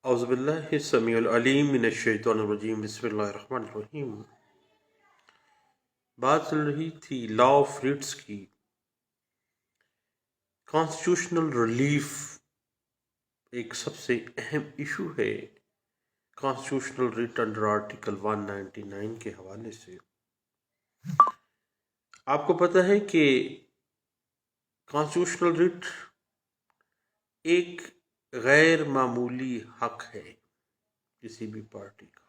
اعوذ باللہ السمیع العلیم من الشیطان الرجیم بسم اللہ الرحمن الرحیم۔ بات چل رہی تھی لا آف ریٹس کی۔ کانسٹیٹیوشنل ریلیف ایک سب سے اہم ایشو ہے کانسٹیٹیوشنل ریٹ انڈر آرٹیکل 199 کے حوالے سے۔ آپ کو پتہ ہے کہ کانسٹیٹیوشنل ریٹ ایک غیر معمولی حق ہے کسی بھی پارٹی کا،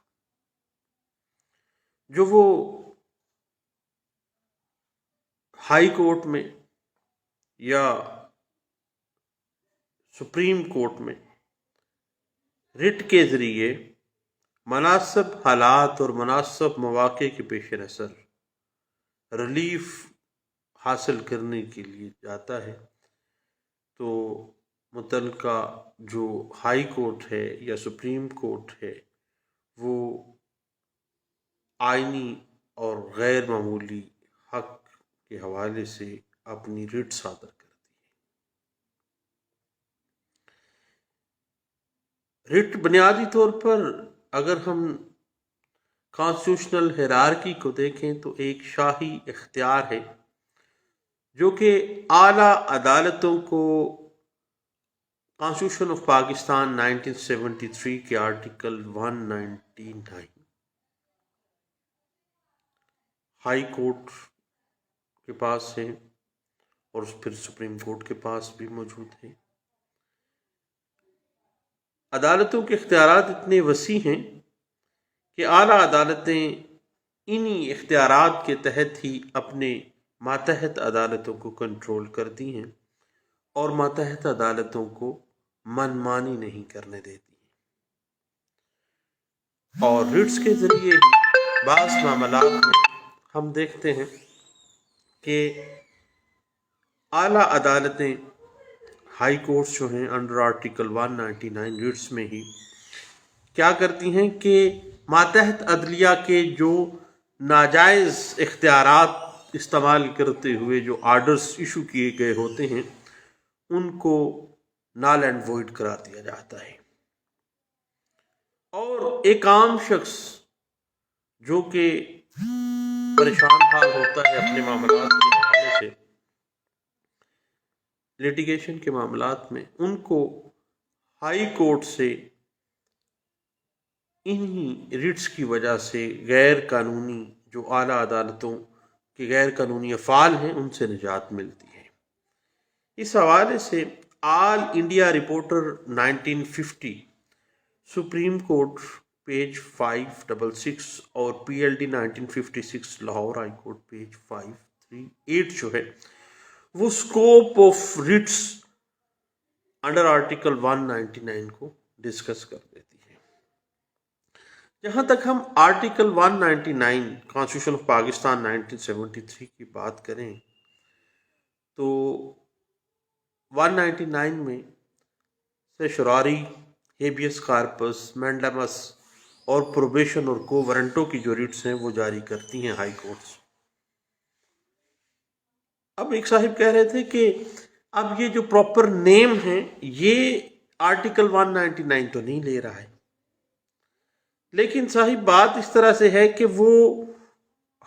جو وہ ہائی کورٹ میں یا سپریم کورٹ میں ریٹ کے ذریعے مناسب حالات اور مناسب مواقع کے پیش نظر ریلیف حاصل کرنے کے لیے جاتا ہے، تو متعلقہ جو ہائی کورٹ ہے یا سپریم کورٹ ہے وہ آئینی اور غیر معمولی حق کے حوالے سے اپنی ریٹ صادر کرتی ہے۔ ریٹ بنیادی طور پر اگر ہم کانسٹیٹیوشنل ہیرارکی کو دیکھیں تو ایک شاہی اختیار ہے جو کہ اعلیٰ عدالتوں کو کانسٹیٹیوشن آف پاکستان 1973 کے آرٹیکل 199 ہائی کورٹ کے پاس ہے اور پھر سپریم کورٹ کے پاس بھی موجود ہے۔ عدالتوں کے اختیارات اتنے وسیع ہیں کہ اعلیٰ عدالتیں انہی اختیارات کے تحت ہی اپنے ماتحت عدالتوں کو کنٹرول کرتی ہیں اور ماتحت عدالتوں کو من مانی نہیں کرنے دیتی ہیں، اور ریٹس کے ذریعے بعض معاملات میں ہم دیکھتے ہیں کہ اعلیٰ عدالتیں ہائی کورٹس جو ہیں انڈر آرٹیکل 199 ریٹس میں ہی کیا کرتی ہیں کہ ماتحت عدلیہ کے جو ناجائز اختیارات استعمال کرتے ہوئے جو آرڈرز ایشو کیے گئے ہوتے ہیں ان کو نال اینڈ وائڈ قرار دیا جاتا ہے، اور ایک عام شخص جو کہ پریشان حال ہوتا ہے اپنے معاملات کے حوالے سے، لیٹیگیشن کے معاملات میں، ان کو ہائی کورٹ سے انہی ریٹس کی وجہ سے غیر قانونی جو اعلیٰ عدالتوں کے غیر قانونی افعال ہیں ان سے نجات ملتی ہے۔ اس حوالے سے All India Reporter 1950 Supreme Court page 566 اور P L D 1956 Lahore high court page 538 جو ہے وہ scope of writs under article 199 کو ڈسکس کر دیتی ہے۔ جہاں تک ہم آرٹیکل 199 کانسٹیٹیوشن آف پاکستان 1973 کی بات کریں تو 199 میں سیشراری، ہیبیس کارپس، مینڈامس اور پروبیشن اور کو وارنٹوں کی جو ریٹس ہیں وہ جاری کرتی ہیں ہائی کورٹس۔ اب ایک صاحب کہہ رہے تھے کہ اب یہ جو پراپر نیم ہے یہ آرٹیکل 199 تو نہیں لے رہا ہے، لیکن صاحب بات اس طرح سے ہے کہ وہ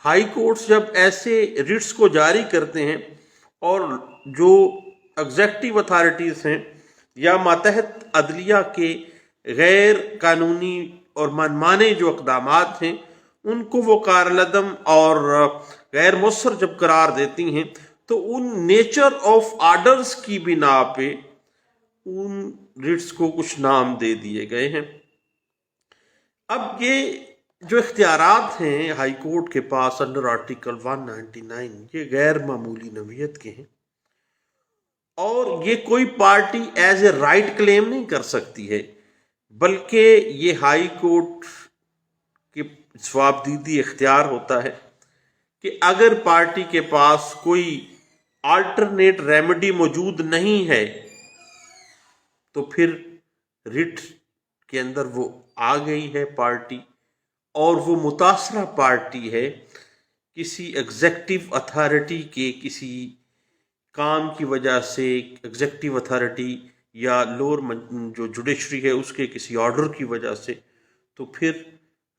ہائی کورٹس جب ایسے ریٹس کو جاری کرتے ہیں اور جو ایگزیکٹو اتھارٹیز ہیں یا ماتحت عدلیہ کے غیر قانونی اور منمانے جو اقدامات ہیں ان کو وہ کارالعدم اور غیر مؤثر جب قرار دیتی ہیں تو ان نیچر آف آرڈرز کی بنا پہ ان ریٹس کو کچھ نام دے دیے گئے ہیں۔ اب یہ جو اختیارات ہیں ہائی کورٹ کے پاس انڈر آرٹیکل 199 یہ غیر معمولی نوعیت کے ہیں، اور یہ کوئی پارٹی ایز اے رائٹ کلیم نہیں کر سکتی ہے، بلکہ یہ ہائی کورٹ کی جوابدیدی اختیار ہوتا ہے کہ اگر پارٹی کے پاس کوئی آلٹرنیٹ ریمیڈی موجود نہیں ہے تو پھر ریٹ کے اندر وہ آ گئی ہے پارٹی، اور وہ متاثرہ پارٹی ہے کسی ایگزیکٹو اتھارٹی کے کسی کام کی وجہ سے ایگزیکٹو اتھارٹی یا لور جو جوڈیشری ہے اس کے کسی آرڈر کی وجہ سے، تو پھر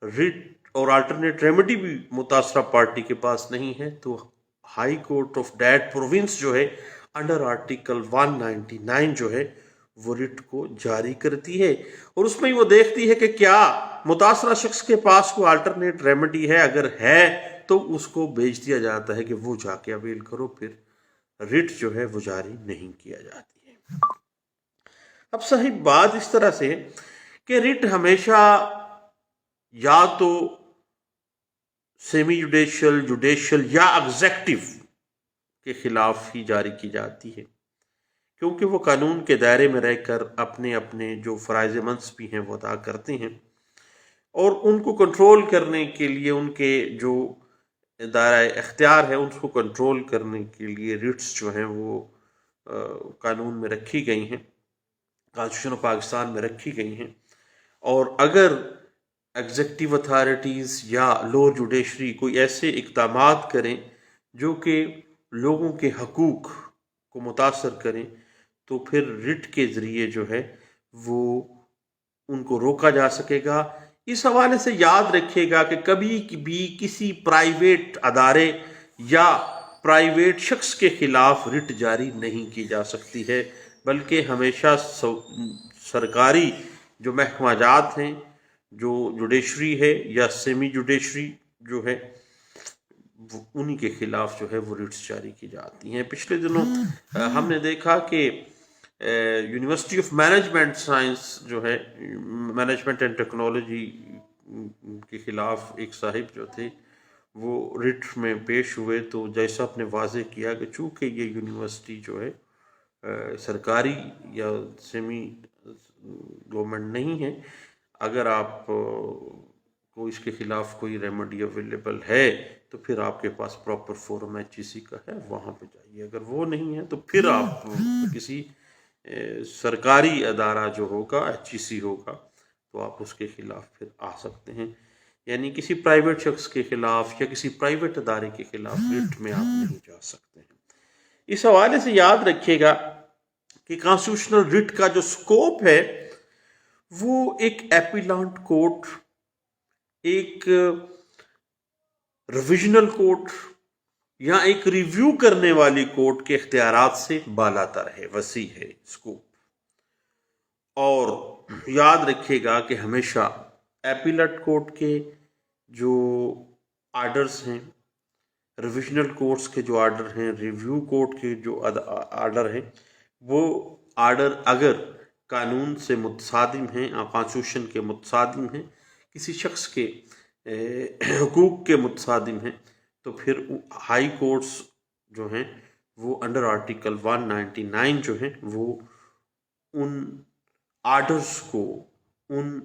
ریٹ اور آلٹرنیٹ ریمیڈی بھی متاثرہ پارٹی کے پاس نہیں ہے، تو high court of that province جو ہے انڈر آرٹیکل 199 جو ہے وہ ریٹ کو جاری کرتی ہے، اور اس میں وہ دیکھتی ہے کہ کیا متاثرہ شخص کے پاس کوئی آلٹرنیٹ ریمیڈی ہے، اگر ہے تو اس کو بھیج دیا جاتا ہے کہ وہ جا کے اویل کرو، پھر ریٹ جو ہے وہ جاری نہیں کیا جاتی ہے۔ اب صحیح بات اس طرح سے کہ ریٹ ہمیشہ یا تو سیمی جوڈیشل، جوڈیشل یا ایگزیکٹو کے خلاف ہی جاری کی جاتی ہے، کیونکہ وہ قانون کے دائرے میں رہ کر اپنے اپنے جو فرائض منصبی ہیں وہ ادا کرتے ہیں، اور ان کو کنٹرول کرنے کے لیے ان کے جو دائرہ اختیار ہے ان کو کنٹرول کرنے کے لیے ریٹس جو ہیں وہ قانون میں رکھی گئی ہیں، کانسٹیٹیوشن آف پاکستان میں رکھی گئی ہیں، اور اگر ایگزیکٹو اتھارٹیز یا لور جوڈیشری کوئی ایسے اقدامات کریں جو کہ لوگوں کے حقوق کو متاثر کریں، تو پھر ریٹ کے ذریعے جو ہے وہ ان کو روکا جا سکے گا۔ اس حوالے سے یاد رکھیے گا کہ کبھی بھی کسی پرائیویٹ ادارے یا پرائیویٹ شخص کے خلاف ریٹ جاری نہیں کی جا سکتی ہے، بلکہ ہمیشہ سرکاری جو محکمہ جات ہیں، جو جوڈیشری ہے یا سیمی جوڈیشری جو ہے، انہی کے خلاف جو ہے وہ ریٹس جاری کی جاتی ہیں۔ پچھلے دنوں ہم نے دیکھا کہ یونیورسٹی آف مینجمنٹ سائنس جو ہے، مینجمنٹ اینڈ ٹیکنالوجی کے خلاف ایک صاحب جو تھے وہ ریٹ میں پیش ہوئے، تو جیسا آپ نے واضح کیا کہ چونکہ یہ یونیورسٹی جو ہے سرکاری یا سیمی گورنمنٹ نہیں ہے، اگر آپ کو اس کے خلاف کوئی ریمیڈی اویلیبل ہے تو پھر آپ کے پاس پراپر فورم HEC کا ہے، وہاں پہ جائیے، اگر وہ نہیں ہے تو پھر آپ کسی سرکاری ادارہ جو ہوگا HEC ہوگا تو آپ اس کے خلاف پھر آ سکتے ہیں، یعنی کسی پرائیویٹ شخص کے خلاف یا کسی پرائیویٹ ادارے کے خلاف ریٹ میں آپ نہیں جا سکتے ہیں۔ اس حوالے سے یاد رکھیے گا کہ کانسٹیٹیوشنل ریٹ کا جو سکوپ ہے وہ ایک ایپیلانٹ کورٹ، ایک ریویژنل کورٹ یا ایک ریویو کرنے والی کورٹ کے اختیارات سے بالا تر ہے، وسیع ہے سکوپ۔ اور یاد رکھیے گا کہ ہمیشہ ایپیلٹ کورٹ کے جو آرڈرز ہیں، ریویژنل کورٹس کے جو آرڈر ہیں، ریویو کورٹ کے جو آرڈر ہیں، وہ آرڈر اگر قانون سے متصادم ہیں، کانسٹیٹیوشن کے متصادم ہیں، کسی شخص کے حقوق کے متصادم ہیں، تو پھر ہائی کورٹس جو ہیں وہ انڈر آرٹیکل 199 جو ہیں وہ ان آرڈرز کو، ان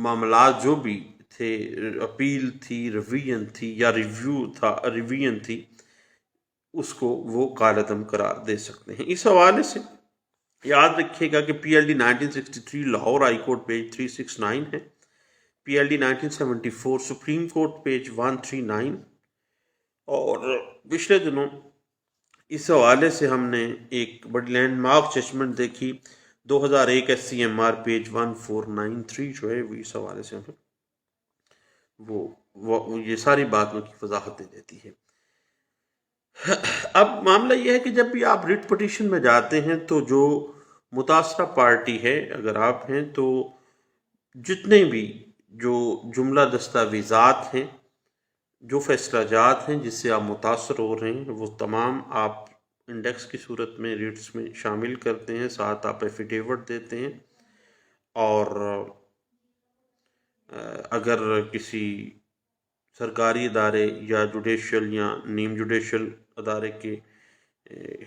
معاملات جو بھی تھے، اپیل تھی، ریویژن تھی یا ریویو تھا، ریویژن تھی، اس کو وہ کالعدم قرار دے سکتے ہیں۔ اس حوالے سے یاد رکھیے گا کہ PLD 1963 Lahore high court page 369 ہے، PLD 1974 سپریم کورٹ پیج 139، اور پچھلے دنوں اس حوالے سے ہم نے ایک بڑی لینڈ مارک ججمنٹ دیکھی 2001 SCMR پیج 1493 جو ہے، وہ اس حوالے سے ہمیں وہ یہ ساری باتوں کی وضاحتیں دیتی ہے۔ اب معاملہ یہ ہے کہ جب بھی آپ ریٹ پٹیشن میں جاتے ہیں تو جو متاثرہ پارٹی ہے اگر آپ ہیں، تو جتنے بھی جو جملہ دستاویزات ہیں، جو فیصلہ جات ہیں جس سے آپ متاثر ہو رہے ہیں، وہ تمام آپ انڈیکس کی صورت میں ریٹس میں شامل کرتے ہیں، ساتھ آپ ایفیڈیوٹ دیتے ہیں، اور اگر کسی سرکاری ادارے یا جوڈیشل یا نیم جوڈیشل ادارے کے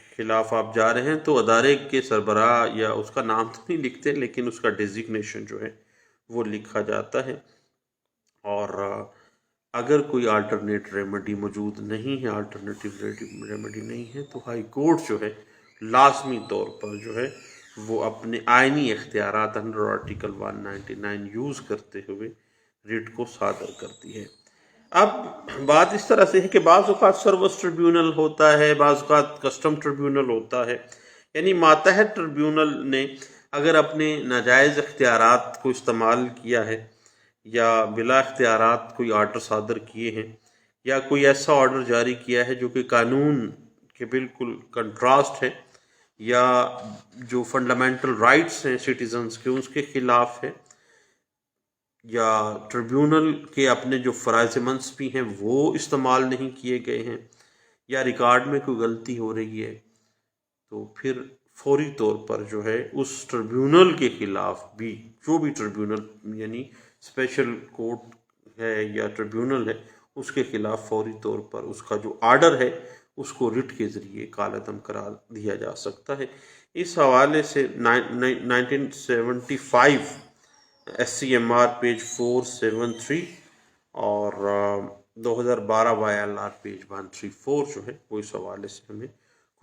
خلاف آپ جا رہے ہیں تو ادارے کے سربراہ یا اس کا نام تو نہیں لکھتے، لیکن اس کا ڈیزگنیشن جو ہے وہ لکھا جاتا ہے، اور اگر کوئی آلٹرنیٹ ریمیڈی موجود نہیں ہے، آلٹرنیٹیو ریمیڈی نہیں ہے، تو ہائی کورٹ جو ہے لازمی طور پر جو ہے وہ اپنے آئینی اختیارات انڈر آرٹیکل 199 یوز کرتے ہوئے ریٹ کو صادر کرتی ہے۔ اب بات اس طرح سے ہے کہ بعض اوقات سروس ٹریبیونل ہوتا ہے، بعض اوقات کسٹم ٹریبیونل ہوتا ہے، یعنی ماتحت ٹریبیونل نے اگر اپنے ناجائز اختیارات کو استعمال کیا ہے یا بلا اختیارات کوئی آرڈر صادر کیے ہیں یا کوئی ایسا آرڈر جاری کیا ہے جو کہ قانون کے بالکل کنٹراسٹ ہے یا جو فنڈامنٹل رائٹس ہیں سٹیزنز کے اس کے خلاف ہے یا ٹریبیونل کے اپنے جو فرائض منصبی ہیں وہ استعمال نہیں کیے گئے ہیں یا ریکارڈ میں کوئی غلطی ہو رہی ہے، تو پھر فوری طور پر جو ہے اس ٹریبیونل کے خلاف بھی، جو بھی ٹریبیونل یعنی اسپیشل کورٹ ہے یا ٹریبیونل ہے، اس کے خلاف فوری طور پر اس کا جو آرڈر ہے اس کو رٹ کے ذریعے کالعدم قرار دیا جا سکتا ہے۔ اس حوالے سے 1975 S C M R page 473 اور 2012 وائی ایل آر پیج 134 جو ہے وہ اس حوالے سے ہمیں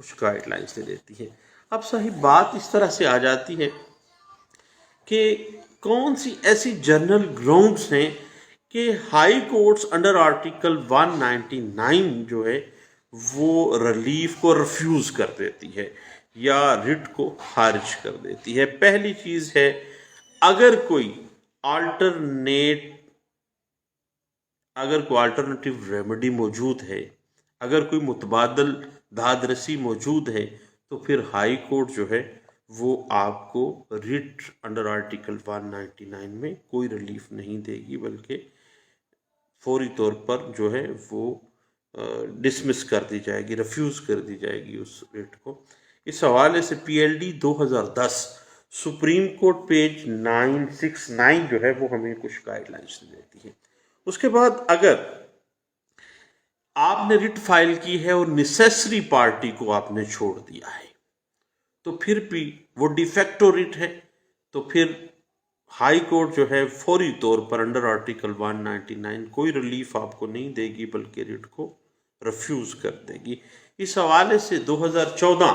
کچھ گائیڈ لائنس دے دیتی ہے۔ اب صاحب بات اس طرح سے آ جاتی ہے کہ کون سی ایسی جنرل گراؤنڈز ہیں کہ ہائی کورٹس انڈر آرٹیکل 199 جو ہے وہ ریلیف کو ریفیوز کر دیتی ہے یا رٹ کو خارج کر دیتی ہے۔ پہلی چیز ہے، اگر کوئی آلٹرنیٹیو ریمیڈی موجود ہے، اگر کوئی متبادل داد رسی موجود ہے، تو پھر ہائی کورٹ جو ہے وہ آپ کو رٹ انڈر آرٹیکل 199 میں کوئی ریلیف نہیں دے گی، بلکہ فوری طور پر جو ہے وہ ڈسمس کر دی جائے گی، ریفیوز کر دی جائے گی اس رٹ کو۔ اس حوالے سے پی L D 2010 supreme Court page 969 جو ہے وہ ہمیں کچھ گائیڈ لائنس دیتی ہے۔ اس کے بعد اگر آپ نے رٹ فائل کی ہے اور نیسیسری پارٹی کو آپ نے چھوڑ دیا ہے تو پھر بھی وہ ڈیفیکٹو رٹ ہے، تو پھر ہائی کورٹ جو ہے فوری طور پر انڈر آرٹیکل 199 کوئی ریلیف آپ کو نہیں دے گی، بلکہ رٹ کو ریفیوز کر دے گی۔ اس حوالے سے 2014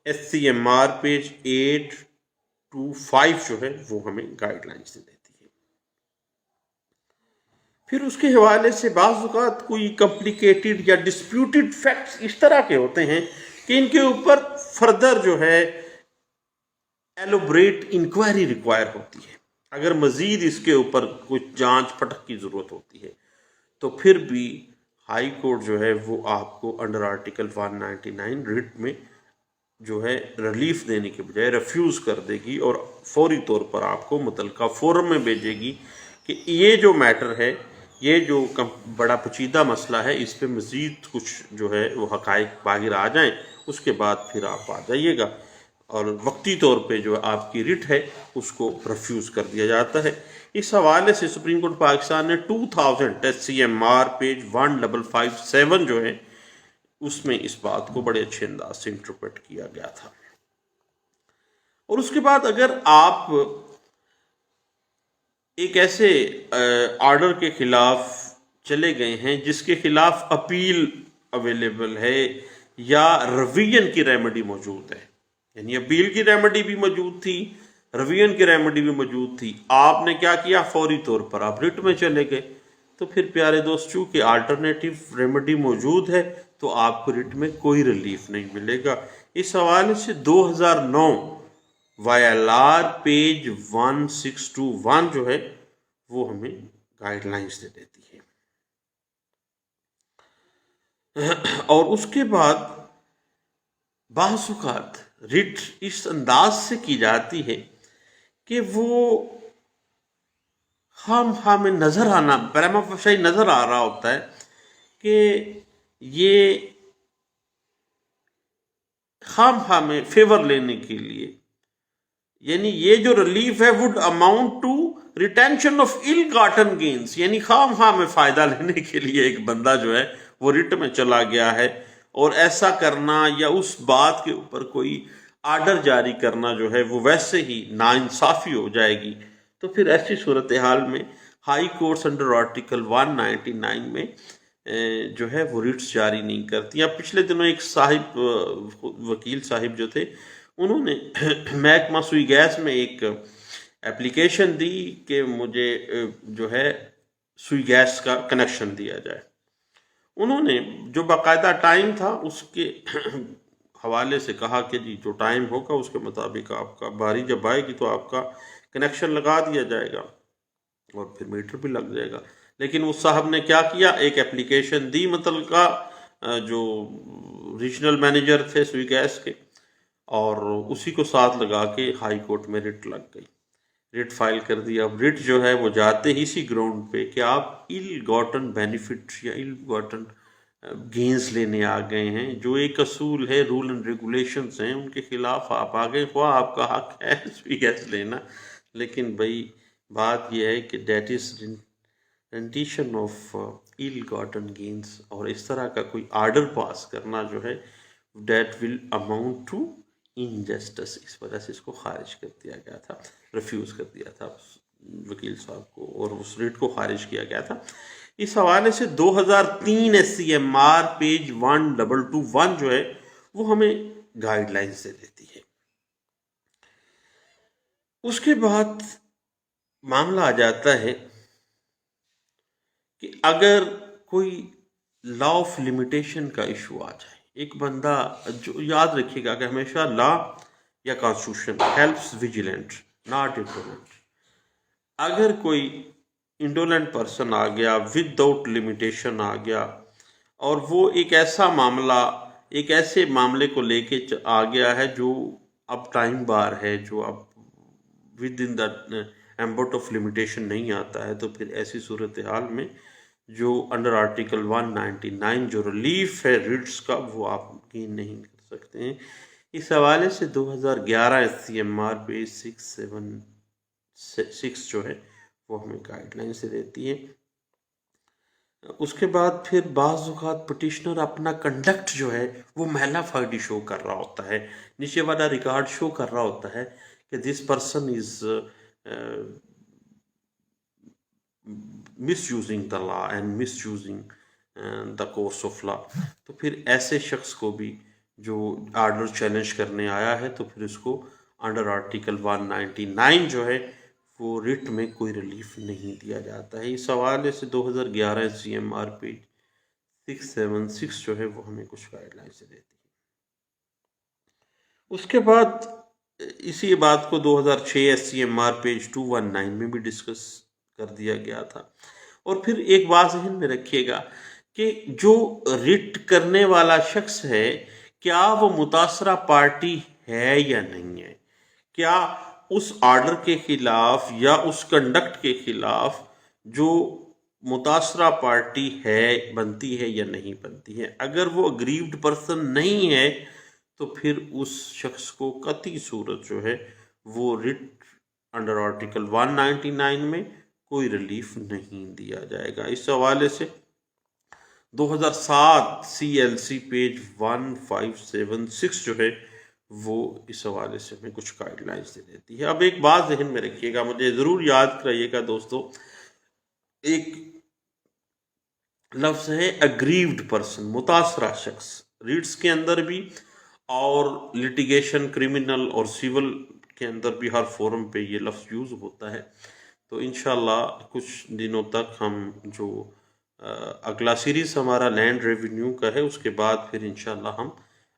S C M R page 825 جو ہے وہ ہمیں گائیڈ لائنس دیتی ہے۔ پھر اس کے حوالے سے بعض اوقات کوئی کمپلیکیٹڈ یا ڈسپیوٹڈ فیکٹس اس طرح کے ہوتے ہیں کہ ان کے اوپر فردر جو ہے ایلوبریٹ انکوائری ریکوائر ہوتی ہے۔ اگر مزید اس کے اوپر کچھ جانچ پھٹک کی ضرورت ہوتی ہے تو پھر بھی ہائی کورٹ جو ہے وہ آپ کو انڈر آرٹیکل 199 رٹ میں جو ہے ریلیف دینے کے بجائے ریفیوز کر دے گی اور فوری طور پر آپ کو متعلقہ فورم میں بھیجے گی کہ یہ جو میٹر ہے، یہ جو بڑا پیچیدہ مسئلہ ہے، اس پہ مزید کچھ جو ہے وہ حقائق باہر آ جائیں، اس کے بعد پھر آپ آ جائیے گا، اور وقتی طور پہ جو آپ کی رٹ ہے اس کو ریفیوز کر دیا جاتا ہے۔ اس حوالے سے سپریم کورٹ پاکستان نے 2000 S C M R page 1557 جو ہے اس میں اس بات کو بڑے اچھے انداز سے انٹرپریٹ کیا گیا تھا۔ اور اس کے بعد اگر آپ ایک ایسے آرڈر کے خلاف چلے گئے ہیں جس کے خلاف اپیل اویلیبل ہے یا ریویژن کی ریمیڈی موجود ہے، یعنی اپیل کی ریمیڈی بھی موجود تھی، ریویژن کی ریمیڈی بھی موجود تھی، آپ نے کیا کیا، فوری طور پر آپ رٹ میں چلے گئے، تو پھر پیارے دوست چونکہ آلٹرنیٹیو ریمیڈی موجود ہے تو آپ کو رٹ میں کوئی ریلیف نہیں ملے گا۔ اس حوالے سے 2009 وائی ایل آر پیج 1621 جو ہے وہ ہمیں گائیڈ لائنس دے دیتی ہے۔ اور اس کے بعد بعض اوقات رٹ اس انداز سے کی جاتی ہے کہ وہ خام میں نظر آنا، پریما فیسی نظر آ رہا ہوتا ہے کہ یہ خام میں فیور لینے کے لیے، یعنی یہ جو ریلیف ہے would amount to retention of ill gotten gains, یعنی خام میں فائدہ لینے کے لیے ایک بندہ جو ہے وہ رٹ میں چلا گیا ہے، اور ایسا کرنا یا اس بات کے اوپر کوئی آرڈر جاری کرنا جو ہے وہ ویسے ہی ناانصافی ہو جائے گی۔ تو پھر ایسی صورتحال میں ہائی کورٹس انڈر آرٹیکل 199 میں جو ہے وہ ریٹس جاری نہیں کرتی۔ اب پچھلے دنوں ایک صاحب وکیل صاحب جو تھے انہوں نے محکمہ سوئی گیس میں ایک اپلیکیشن دی کہ مجھے جو ہے سوئی گیس کا کنیکشن دیا جائے۔ انہوں نے جو باقاعدہ ٹائم تھا اس کے حوالے سے کہا کہ جی جو ٹائم ہوگا اس کے مطابق آپ کا باری جب آئے گی تو آپ کا کنیکشن لگا دیا جائے گا اور پھر میٹر بھی لگ جائے گا. لیکن اس صاحب نے کیا کیا, ایک اپلیکیشن دی متعلقہ جو ریجنل مینیجر تھے سوئی گیس کے, اور اسی کو ساتھ لگا کے ہائی کورٹ میں رٹ لگ گئی, رٹ فائل کر دیا. اب رٹ جو ہے وہ جاتے ہی اسی گراؤنڈ پہ کہ آپ ایل گاٹن بینیفٹ یا ایل گاٹن گینز لینے آ گئے ہیں, جو ایک اصول ہے, رول اینڈ ریگولیشنز ہیں, ان کے خلاف آپ آ گئے, خواہ آپ کا حق ہے سوئی گیس لینا, لیکن بھائی بات یہ ہے کہ that is rendition of ill gotten gains, اور اس طرح کا کوئی آرڈر پاس کرنا جو ہے that will amount to injustice. اس وجہ سے اس کو خارج کر دیا گیا تھا, ریفیوز کر دیا تھا وکیل صاحب کو, اور اس ریٹ کو خارج کیا گیا تھا. اس حوالے سے 2003 SCMR پیج 1221 جو ہے وہ ہمیں گائیڈ لائن سے دیتی ہے. اس کے بعد معاملہ آ جاتا ہے کہ اگر کوئی لا آف لمیٹیشن کا ایشو آ جائے, ایک بندہ, جو یاد رکھیے گا کہ ہمیشہ لا یا کانسٹیٹیوشن ہیلپس ویجیلنٹ ناٹ انڈولنٹ. اگر کوئی انڈولنٹ پرسن آ گیا ود آؤٹ لمیٹیشن آ گیا, اور وہ ایک ایسا معاملہ, ایک ایسے معاملے کو لے کے آ گیا ہے جو اب ٹائم بار ہے, جو اب with in the ambit of limitation نہیں آتا ہے, تو پھر ایسی صورتحال میں جو انڈر آرٹیکل 199 جو ریلیف ہے ریٹس کا, وہ آپ گین نہیں کر سکتے ہیں. اس حوالے سے 2011 SCMR پیج 676 جو ہے وہ ہمیں گائیڈ لائن سے دیتی ہے. اس کے بعد پھر بعض اوقات پٹیشنر اپنا کنڈکٹ جو ہے وہ محلہ فائڈی شو کر رہا ہوتا ہے, نیچے والا ریکارڈ شو کر رہا ہوتا ہے کہ this person is miss using the law and miss using the course of law. تو پھر ایسے شخص کو بھی جو آرڈر چیلنج کرنے آیا ہے, تو پھر اس کو انڈر آرٹیکل 199 جو ہے وہ ریٹ میں کوئی ریلیف نہیں دیا جاتا ہے. اس حوالے سے 2011 SCMR پیج 676 جو ہے وہ ہمیں کچھ گائیڈ لائن سے دیتی ہے. اس کے بعد اسی بات کو 2006 SCMR پیج 219 میں بھی ڈسکس کر دیا گیا تھا. اور پھر ایک بات ذہن میں رکھیے گا کہ جو ریٹ کرنے والا شخص ہے, کیا وہ متاثرہ پارٹی ہے یا نہیں ہے, کیا اس آرڈر کے خلاف یا اس کنڈکٹ کے خلاف جو متاثرہ پارٹی ہے بنتی ہے یا نہیں بنتی ہے. اگر وہ اگریوڈ پرسن نہیں ہے تو پھر اس شخص کو قطعی صورت جو ہے وہ ریٹ انڈر آرٹیکل 199 میں کوئی ریلیف نہیں دیا جائے گا. اس حوالے سے 2007 CLC پیج 1576 جو ہے وہ اس حوالے سے ہمیں کچھ گائیڈ لائنز دے دیتی ہے. اب ایک بات ذہن میں رکھیے گا, مجھے ضرور یاد کریے گا دوستو, ایک لفظ ہے اگریوڈ پرسن, متاثرہ شخص, ریٹس کے اندر بھی اور لٹیگیشن کرمنل اور سیول کے اندر بھی ہر فورم پہ یہ لفظ یوز ہوتا ہے. تو انشاءاللہ کچھ دنوں تک ہم جو اگلا سیریز ہمارا لینڈ ریونیو کا ہے, اس کے بعد پھر انشاءاللہ ہم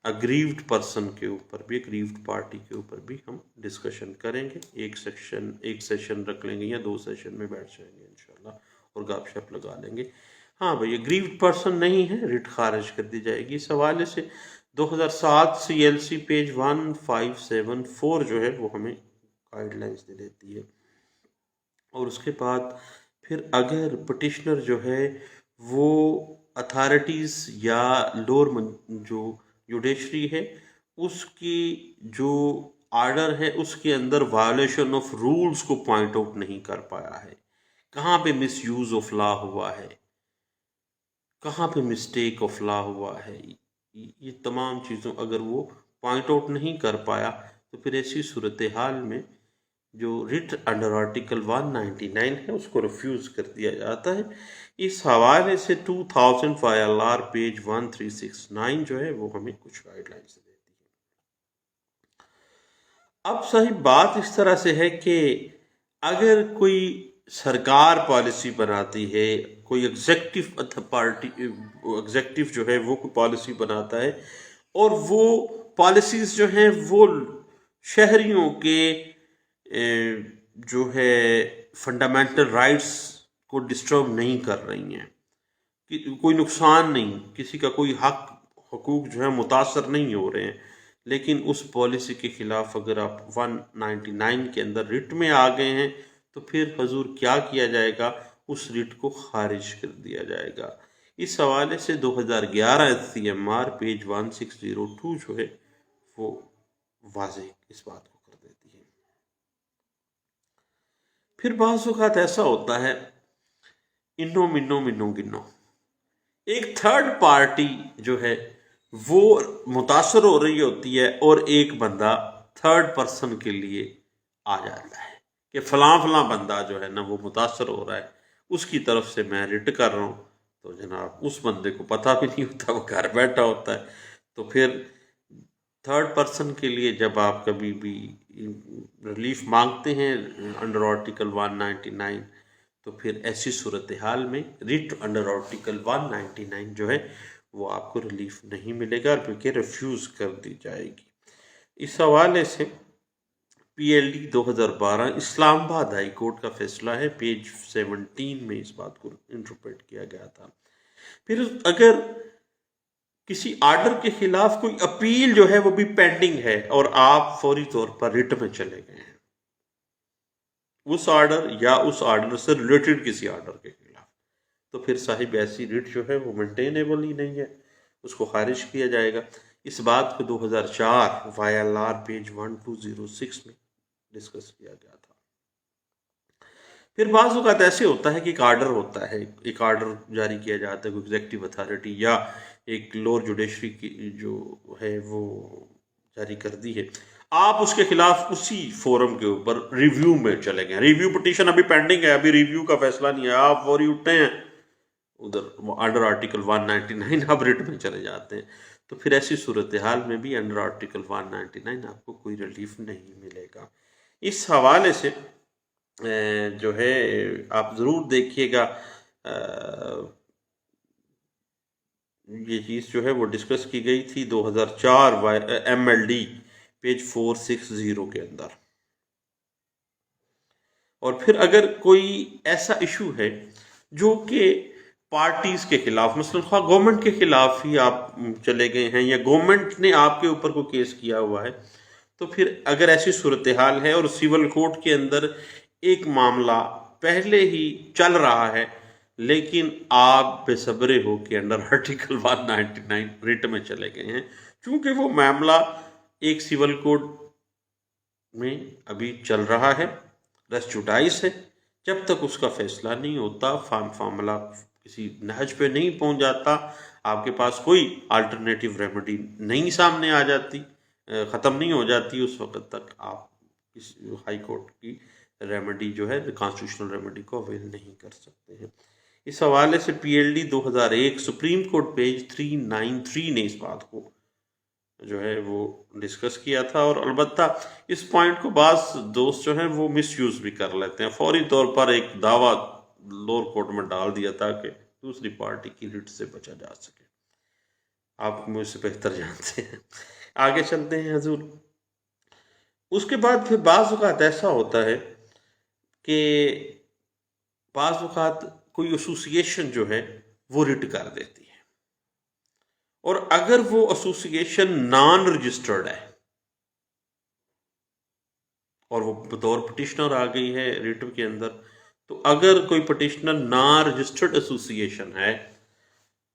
اگریوڈ پرسن کے اوپر بھی, اگریوڈ پارٹی کے اوپر بھی ہم ڈسکشن کریں گے. ایک سیشن رکھ لیں گے یا 2 سیشن میں بیٹھ جائیں گے انشاءاللہ اور گپ شپ لگا لیں گے. ہاں بھائی, اگریوڈ پرسن نہیں ہے, ریٹ خارج کر دی جائے گی. اس حوالے سے 2007 CLC پیج 1574 جو ہے وہ ہمیں گائیڈ لائنز دے دیتی ہے. اور اس کے بعد پھر اگر پٹیشنر جو ہے وہ اتھارٹیز یا لور جو جوڈیشری ہے اس کی جو آرڈر ہے اس کے اندر وائلیشن آف رولز کو پوائنٹ آؤٹ نہیں کر پایا ہے, کہاں پہ مس یوز آف لا ہوا ہے, کہاں پہ مسٹیک آف لا ہوا ہے, یہ تمام چیزوں اگر وہ پوائنٹ آؤٹ نہیں کر پایا تو پھر ایسی صورتحال میں جو ریٹ انڈر آرٹیکل 199 ہے اس کو ریفیوز کر دیا جاتا ہے. اس حوالے سے 2000 FILR پیج 1369 جو ہے وہ ہمیں کچھ گائیڈ لائنز دیتی ہے. اب صحیح بات اس طرح سے ہے کہ اگر کوئی سرکار پالیسی بناتی ہے, کوئی ایگزیکٹو جو ہے وہ کوئی پالیسی بناتا ہے اور وہ پالیسیز جو ہیں وہ شہریوں کے جو ہے فنڈامنٹل رائٹس کو ڈسٹرب نہیں کر رہی ہیں، کوئی نقصان نہیں، کسی کا کوئی حقوق جو ہے متاثر نہیں ہو رہے ہیں، لیکن اس پالیسی کے خلاف اگر آپ 199 کے اندر ریٹ میں آ گئے ہیں تو پھر حضور کیا کیا جائے گا؟ اس ریٹ کو خارج کر دیا جائے گا۔ اس حوالے سے 2011 SCMR پیج 1602 جو ہے وہ واضح اس بات کو کر دیتی ہے۔ پھر بعض اوقات ایسا ہوتا ہے انو منو منو گنو، ایک تھرڈ پارٹی جو ہے وہ متاثر ہو رہی ہوتی ہے اور ایک بندہ تھرڈ پرسن کے لیے آ جاتا ہے کہ فلاں فلاں بندہ جو ہے نا وہ متاثر ہو رہا ہے، اس کی طرف سے میں ریٹ کر رہا ہوں، تو جناب اس بندے کو پتہ بھی نہیں ہوتا، وہ گھر بیٹھا ہوتا ہے۔ تو پھر تھرڈ پرسن کے لیے جب آپ کبھی بھی ریلیف مانگتے ہیں انڈر آرٹیکل 199 تو پھر ایسی صورتحال میں ریٹ انڈر آرٹیکل 199 جو ہے وہ آپ کو ریلیف نہیں ملے گا بلکہ ریفیوز کر دی جائے گی۔ اس حوالے سے PLD 2012 اسلام آباد ہائی کورٹ کا فیصلہ ہے، پیج 17 میں اس بات کو انٹرپریٹ کیا گیا تھا۔ پھر اگر کسی آرڈر کے خلاف کوئی اپیل جو ہے وہ بھی پینڈنگ ہے اور آپ فوری طور پر ریٹ میں چلے گئے ہیں اس آرڈر یا اس آرڈر سے ریلیٹڈ کسی آرڈر کے خلاف، تو پھر صاحب ایسی ریٹ جو ہے وہ مینٹینیبل ہی نہیں ہے، اس کو خارج کیا جائے گا۔ اس بات کو 2004 YLR پیج 1206 میں ڈسکس کیا گیا تھا۔ پھر بعض اوقات ایسے ہوتا ہے کہ ایک آرڈر ہوتا ہے، ایک آرڈر جاری کیا جاتا ہے کوئی ایگزیکٹو اتھارٹی یا ایک لوور جوڈیشری کی جو ہے وہ جاری کر دی ہے، آپ اس کے خلاف اسی فورم کے اوپر ریویو میں چلے گئے، ریویو پٹیشن ابھی پینڈنگ ہے، ابھی ریویو کا فیصلہ نہیں ہے، آپ فوری اٹھتے ہیں ادھر انڈر آرٹیکل 199 اب ریٹ میں چلے جاتے ہیں، تو پھر ایسی صورتحال میں بھی انڈر آرٹیکل 199 آپ کو کوئی ریلیف نہیں ملے گا۔ اس حوالے سے جو ہے آپ ضرور دیکھیے گا، یہ چیز جو ہے وہ ڈسکس کی گئی تھی 2004 MLD پیج 460 کے اندر۔ اور پھر اگر کوئی ایسا ایشو ہے جو کہ پارٹیز کے خلاف، مثلا خواہ گورنمنٹ کے خلاف ہی آپ چلے گئے ہیں یا گورنمنٹ نے آپ کے اوپر کوئی کیس کیا ہوا ہے، تو پھر اگر ایسی صورتحال ہے اور سول کورٹ کے اندر ایک معاملہ پہلے ہی چل رہا ہے لیکن آپ بے صبرے ہو کے انڈر آرٹیکل 199 ریٹ میں چلے گئے ہیں، چونکہ وہ معاملہ ایک سول کوڈ میں ابھی چل رہا ہے، ریس جوڈائس ہے، جب تک اس کا فیصلہ نہیں ہوتا، معاملہ کسی نہج پہ نہیں پہنچ جاتا، آپ کے پاس کوئی الٹرنیٹیو ریمیڈی نہیں سامنے آ جاتی، ختم نہیں ہو جاتی، اس وقت تک آپ اس ہائی کورٹ کی ریمیڈی جو ہے کانسٹیٹیوشنل ریمیڈی کو اویل نہیں کر سکتے ہیں۔ اس حوالے سے PLD 2001 سپریم کورٹ پیج 393 نے اس بات کو جو ہے وہ ڈسکس کیا تھا، اور البتہ اس پوائنٹ کو بعض دوست جو ہیں وہ مس یوز بھی کر لیتے ہیں، فوری طور پر ایک دعویٰ لوور کورٹ میں ڈال دیا تاکہ دوسری پارٹی کی ریٹ سے بچا جا سکے۔ آپ مجھ سے بہتر جانتے ہیں، آگے چلتے ہیں حضور۔ اس کے بعد پھر بعض اوقات ایسا ہوتا ہے کہ بعض اوقات کوئی ایسوسیشن جو ہے وہ ریٹ کر دیتی ہے، اور اگر وہ ایسوسیشن نان رجسٹرڈ ہے اور وہ بطور پٹیشنر آ گئی ہے ریٹ کے اندر، تو اگر کوئی پٹیشنر نان رجسٹرڈ ایسوسیشن ہے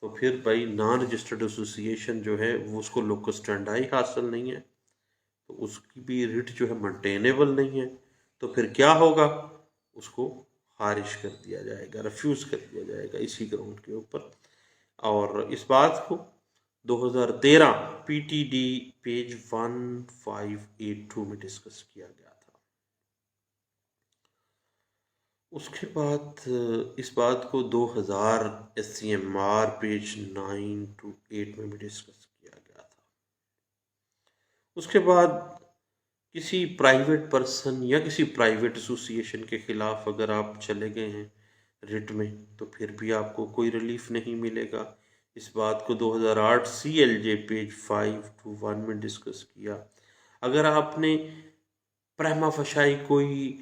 تو پھر بھائی نان رجسٹرڈ ایسوسیشن جو ہے وہ اس کو لوکس اسٹینڈائی حاصل نہیں ہے، تو اس کی بھی ریٹ جو ہے مینٹینیبل نہیں ہے، تو پھر کیا ہوگا؟ اس کو خارج کر دیا جائے گا، ریفیوز کر دیا جائے گا اسی گراؤنڈ کے اوپر۔ اور اس بات کو 2013 PTD پیج 1582 میں ڈسکس کیا گیا تھا۔ اس کے بعد اس بات کو 2000 SCMR پیج 9 to 8 میں بھی ڈسکس کیا گیا تھا۔ اس کے بعد کسی پرائیویٹ پرسن یا کسی پرائیویٹ ایسوسیشن کے خلاف اگر آپ چلے گئے ہیں ریٹ میں، تو پھر بھی آپ کو کوئی ریلیف نہیں ملے گا، اس بات کو 2008 CLJ پیج 521 میں ڈسکس کیا۔ اگر آپ نے پرما فشائی کوئی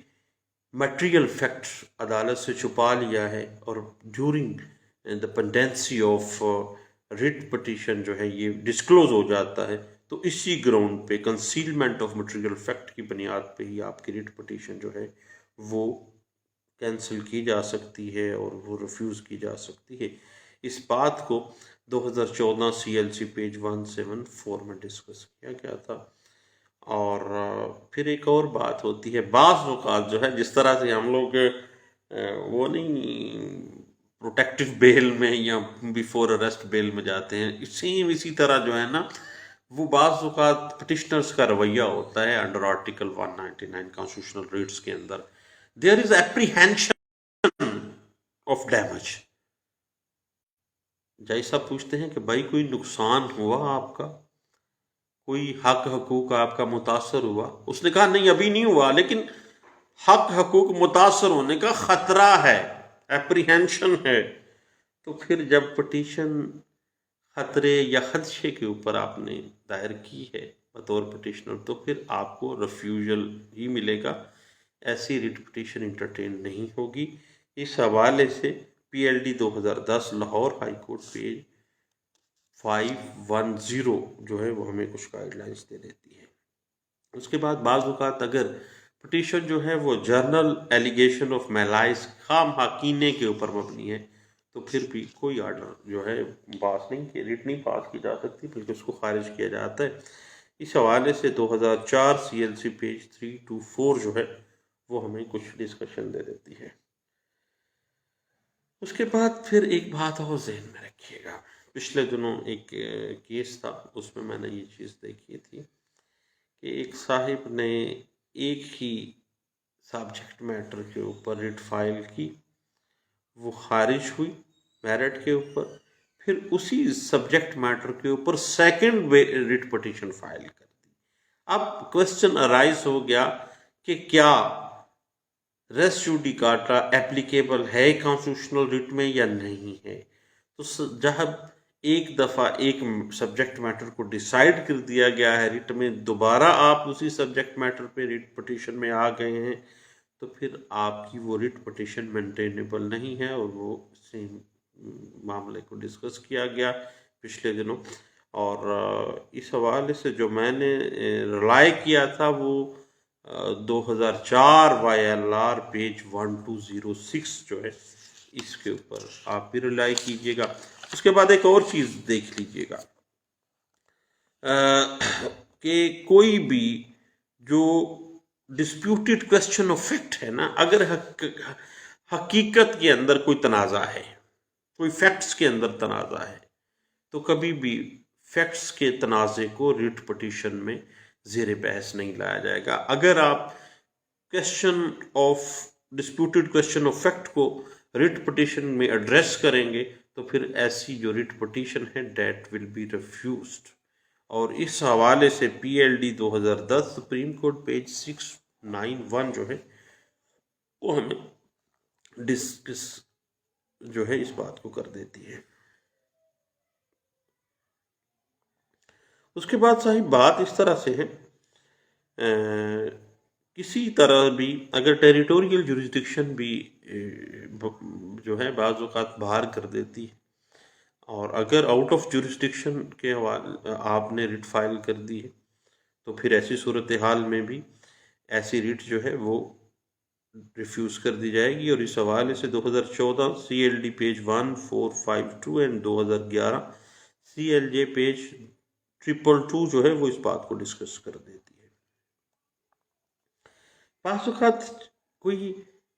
میٹریل فیکٹ عدالت سے چھپا لیا ہے اور during the pendency of writ petition جو ہے یہ ڈسکلوز ہو جاتا ہے، تو اسی گراؤنڈ پہ کنسیلمنٹ آف مٹیریل فیکٹ کی بنیاد پہ ہی آپ کی ریٹ پٹیشن جو ہے وہ کینسل کی جا سکتی ہے اور وہ ریفیوز کی جا سکتی ہے۔ اس بات کو 2014 CLC پیج 174 میں ڈسکس کیا گیا تھا۔ اور پھر ایک اور بات ہوتی ہے، بعض اوقات جو ہے جس طرح سے ہم لوگ وہ نہیں پروٹیکٹیو بیل میں یا بیفور اریسٹ بیل میں جاتے ہیں، سیم اسی طرح جو ہے نا وہ بعض اوقات پٹیشنرز کا رویہ ہوتا ہے انڈر آرٹیکل 199 کانسٹیٹیوشنل ریٹس کے اندر، دیر از اپریہینشن آف ڈیمیج۔ جیسا پوچھتے ہیں کہ بھائی کوئی نقصان ہوا آپ کا، کوئی حق حقوق آپ کا متاثر ہوا؟ اس نے کہا نہیں ابھی نہیں ہوا، لیکن حق حقوق متاثر ہونے کا خطرہ ہے، اپریہینشن ہے۔ تو پھر جب پٹیشن خطرے یا خدشے کے اوپر آپ نے دائر کی ہے بطور پٹیشنر، تو پھر آپ کو ریفیوژل ہی ملے گا، ایسی ریٹ پٹیشن انٹرٹین نہیں ہوگی۔ اس حوالے سے PLD 2010 Lahore high court page 510 جو ہے وہ ہمیں کچھ گائیڈ لائنس دے دیتی ہے۔ اس کے بعد بعض اوقات اگر پٹیشن جو ہے وہ جرنل ایلیگیشن آف میلائز خام حقینے کے اوپر مبنی ہے، تو پھر بھی کوئی آرڈر جو ہے پاس نہیں کی، ریٹ نہیں پاس کی جا سکتی، بلکہ اس کو خارج کیا جاتا ہے۔ اس حوالے سے 2004 CLC پیج 324 جو ہے وہ ہمیں کچھ ڈسکشن دے دیتی ہے۔ اس کے بعد پھر ایک بات اور ذہن میں رکھیے گا، پچھلے دنوں ایک کیس تھا، اس میں نے یہ چیز دیکھی تھی کہ ایک صاحب نے ایک ہی سبجیکٹ میٹر کے اوپر ریٹ فائل کی، وہ خارج ہوئی میرٹ کے اوپر، پھر اسی سبجیکٹ میٹر کے اوپر سیکنڈ ریٹ پٹیشن فائل کر دی۔ اب کوشچن ارائز ہو گیا کہ کیا ریس جوڈیکاٹا ایپلیکیبل ہے کانسٹیٹیوشنل ریٹ میں یا نہیں ہے؟ تو جب ایک دفعہ ایک سبجیکٹ میٹر کو ڈیسائیڈ کر دیا گیا ہے ریٹ میں، دوبارہ آپ اسی سبجیکٹ میٹر پہ ریٹ پٹیشن میں آ گئے ہیں، تو پھر آپ کی وہ ریٹ پٹیشن مینٹینیبل نہیں ہے، اور وہ سیم معاملے کو ڈسکس کیا گیا پچھلے دنوں۔ اور اس حوالے سے جو میں نے رلائے کیا تھا وہ 2004 YLR پیج 1206 جو ہے اس کے اوپر آپ بھی رلائے کیجئے گا۔ اس کے بعد ایک اور چیز دیکھ لیجئے گا کہ کوئی بھی جو ڈسپیوٹیڈ کوسچن آف فیکٹ ہے نا، اگر حقیقت کے اندر کوئی تنازع ہے، کوئی فیکٹس کے اندر تنازع ہے، تو کبھی بھی فیکٹس کے تنازع کو ریٹ پٹیشن میں زیر بحث نہیں لایا جائے گا۔ اگر آپ question of disputed question of fact کو ریٹ پٹیشن میں ایڈریس کریں گے، تو پھر ایسی جو ریٹ پٹیشن ہے دیٹ ول بی ریفیوزڈ۔ اور اس حوالے سے PLD 2010 سپریم کورٹ پیج 691 جو ہے وہ ہمیں ڈسکس جو ہے اس بات کو کر دیتی ہے۔ اس کے بعد صاحب بات اس طرح سے ہے، کسی طرح بھی اگر ٹیریٹوریل جوریسڈکشن بھی جو ہے بعض اوقات باہر کر دیتی ہے، اور اگر آؤٹ آف جوریسڈکشن کے حوالے آپ نے ریٹ فائل کر دی ہے، تو پھر ایسی صورتحال میں بھی ایسی ریٹ جو ہے وہ ریفیوز کر دی جائے گی۔ اور اس حوالے سے 2014 CLD page 1452 and 2011 CLJ page 222 جو ہے وہ اس بات کو ڈسکس کر دیتی ہے۔ بعض اوقات کوئی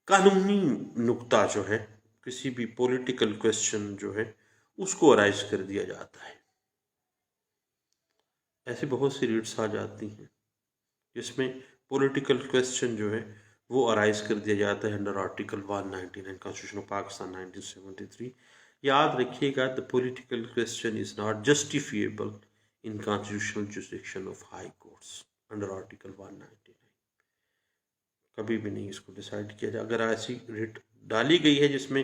قانونی نکتہ جو ہے، کسی بھی پولیٹیکل کوسچن جو ہے اس کو ارائز کر دیا جاتا ہے۔ ایسی بہت سی ریٹس آ جاتی ہیں جس میں پولیٹیکل کوسچن جو ہے وہ ارائز کر دیا جاتا ہے under article 199 constitution of Pakistan 1973۔ یاد رکھیے گا the political question is not justifiable in constitutional jurisdiction of high courts under article 199۔ کبھی بھی نہیں اس کو ڈیسائیڈ کیا جائے۔ اگر ایسی ریٹ ڈالی گئی ہے جس میں